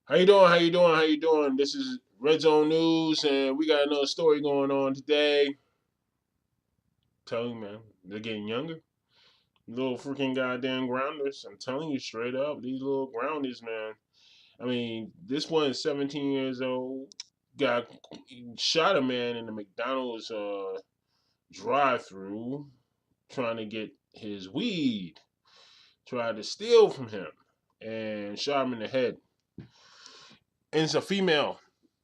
How you doing? How you doing? How you doing? This is Red Zone News, and we got another story going on today. Telling you, man, they're getting younger. Little freaking goddamn grounders. I'm telling you straight up, these little grounders, man. I mean, this one is 17 years old. Got shot a man in the McDonald's drive-through trying to get his weed. Tried to steal from him and shot him in the head. And it's a female.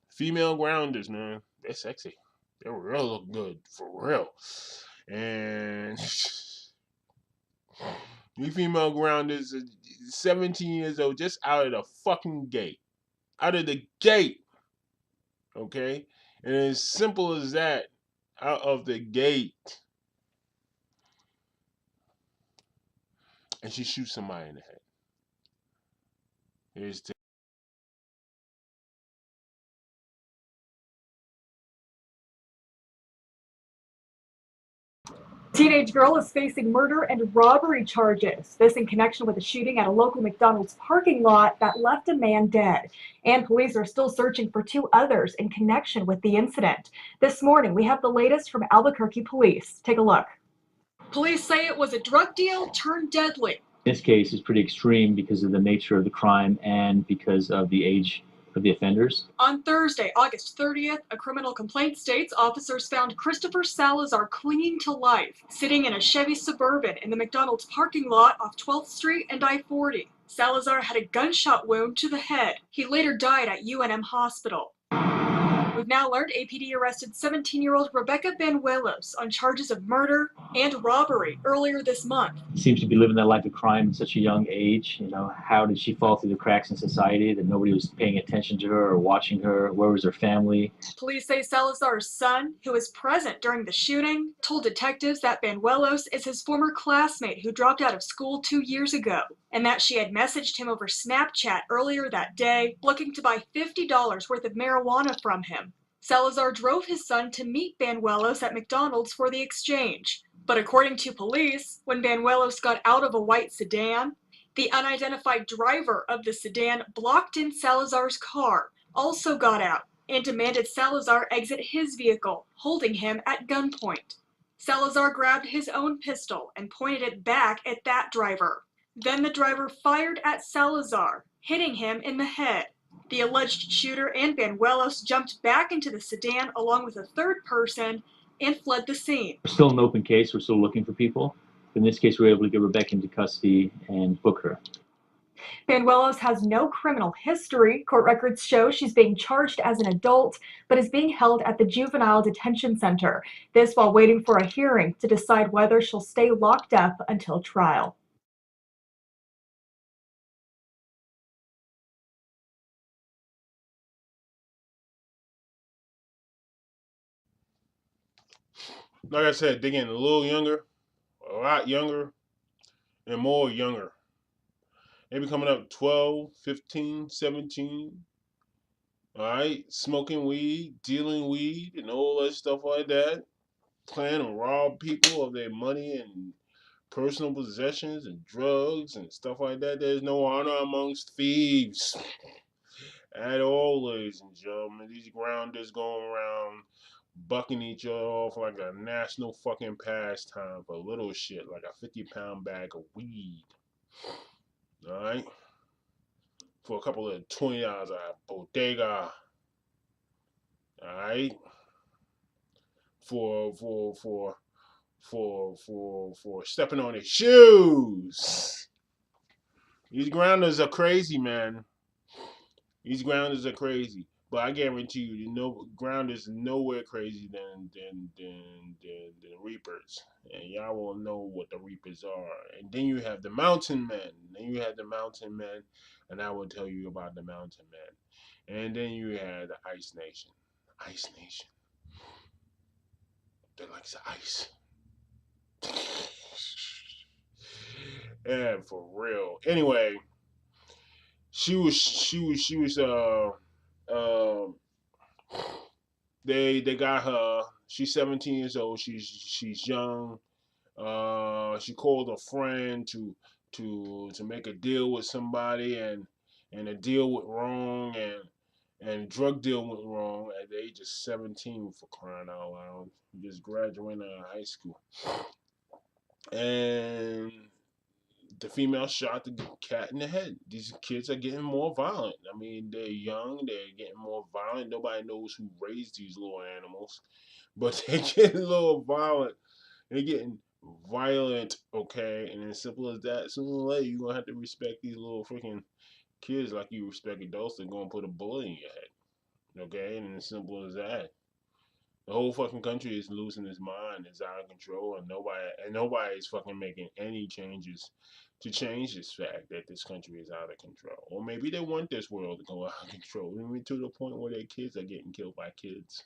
Female grounders, man. They're sexy. They real look good, for real. And these female grounders are 17 years old, just out of the fucking gate. Out of the gate. Okay? And as simple as that, out of the gate. And she shoots somebody in the head. Here's Teenage girl is facing murder and robbery charges. This in connection with a shooting at a local McDonald's parking lot that left a man dead. And police are still searching for two others in connection with the incident. This morning, we have the latest from Albuquerque police. Take a look. Police say it was a drug deal turned deadly. This case is pretty extreme because of the nature of the crime and because of the age of the offenders. On Thursday, August 30th, a criminal complaint states officers found Christopher Salazar clinging to life, sitting in a Chevy Suburban in the McDonald's parking lot off 12th Street and I-40. Salazar had a gunshot wound to the head. He later died at UNM Hospital. We've now learned APD arrested 17-year-old Rebecca Banuelos on charges of murder and robbery earlier this month. Seems to be living that life of crime at such a young age. You know, how did she fall through the cracks in society that nobody was paying attention to her or watching her? Where was her family? Police say Salazar's son, who was present during the shooting, told detectives that Banuelos is his former classmate who dropped out of school 2 years ago, and that she had messaged him over Snapchat earlier that day, looking to buy $50 worth of marijuana from him. Salazar drove his son to meet Banuelos at McDonald's for the exchange. But according to police, when Banuelos got out of a white sedan, the unidentified driver of the sedan blocked in Salazar's car, also got out, and demanded Salazar exit his vehicle, holding him at gunpoint. Salazar grabbed his own pistol and pointed it back at that driver. Then the driver fired at Salazar, hitting him in the head. The alleged shooter and Banuelos jumped back into the sedan along with a third person and fled the scene. We're still an open case. We're still looking for people. In this case, we were able to get Rebecca into custody and book her. Banuelos has no criminal history. Court records show she's being charged as an adult, but is being held at the Juvenile Detention Center. This while waiting for a hearing to decide whether she'll stay locked up until trial. like I said, they're getting a little younger, a lot younger, and more younger. They be coming up 12, 15, 17. All right, smoking weed, dealing weed, and all that stuff like that. Planning to rob people of their money and personal possessions and drugs and stuff like that. There's no honor amongst thieves at all, ladies and gentlemen. These grounders going around bucking each other off like a national fucking pastime for little shit, like a 50-pound bag of weed. Alright? For a couple of $20 at bodega. Alright? For stepping on their shoes. These grounders are crazy, man. These grounders are crazy. But I guarantee you, no grounders nowhere crazy than reapers, and y'all will know what the reapers are. And then you have the mountain men. And I will tell you about the mountain men. And then you had the Ice Nation. Ice Nation. They like the ice. Yeah, for real. Anyway, uh they got her. She's 17 years old. She's young. She called a friend to make a deal with somebody, and a deal went wrong, and drug deal went wrong at the age of 17, for crying out loud. Just graduating out of high school, and the female shot the cat in the head. These kids are getting more violent. I mean, they're young, they're getting more violent. Nobody knows who raised these little animals, but they're getting a little violent. They're getting violent, okay? And as simple as that, sooner or later, you're going to have to respect these little freaking kids like you respect adults. They're going to put a bullet in your head, okay? And as simple as that. The whole fucking country is losing its mind. It's out of control, and nobody is fucking making any changes to change this fact that this country is out of control. Or maybe they want this world to go out of control. I mean, to the point where their kids are getting killed by kids.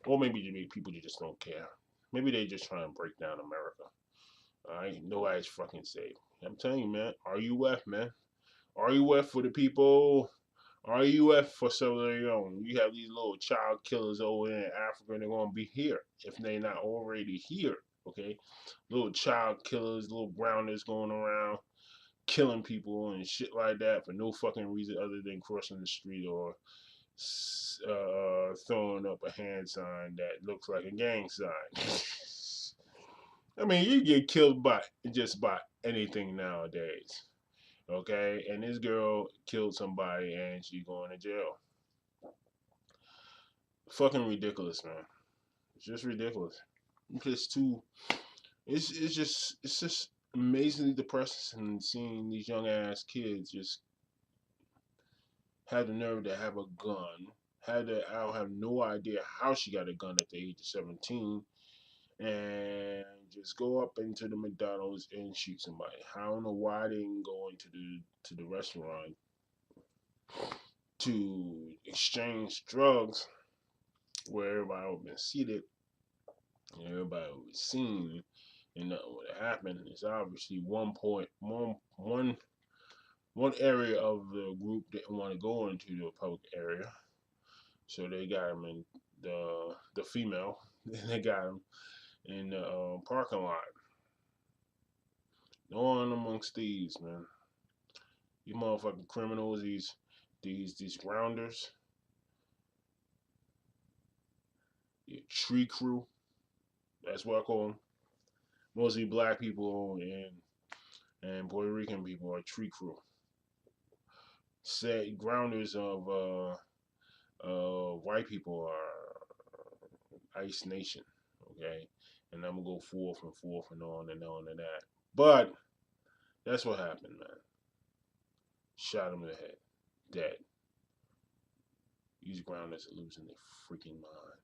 Or maybe people just don't care. Maybe they just trying to break down America. Alright? Nobody's fucking safe. I'm telling you, man. RUF, man. RUF for the people. RUF for Sierra Leone. You have these little child killers over there in Africa, and they're gonna be here if they're not already here. Okay, little child killers, little grounders going around killing people and shit like that for no fucking reason other than crossing the street or throwing up a hand sign that looks like a gang sign. I mean, you get killed by just by anything nowadays. Okay, and this girl killed somebody and she's going to jail. Fucking ridiculous, man. It's just ridiculous. It's just too. It's just amazingly depressing seeing these young ass kids just have the nerve to have a gun. I don't have no idea how she got a gun at the age of 17, and just go up into the McDonald's and shoot somebody. I don't know why they didn't go into the restaurant to exchange drugs where everybody would have been seated and everybody would be seen and nothing would have happened. It's obviously one area of the group didn't want to go into the public area, so they got him in the female. They got him in the parking lot. No one amongst thieves, man. These motherfucking criminals, these grounders, the tree crew. That's what I call them. Mostly black people and Puerto Rican people are tree crew. Say grounders of white people are Ice Nation, okay? And I'm gonna go forth and on and on and that. But that's what happened, man. Shot him in the head, dead. These grounders are losing their freaking mind.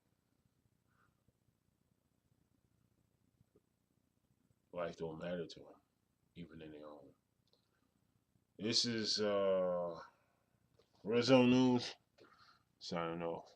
Life don't matter to them, even in their own. This is Red Zone News signing off.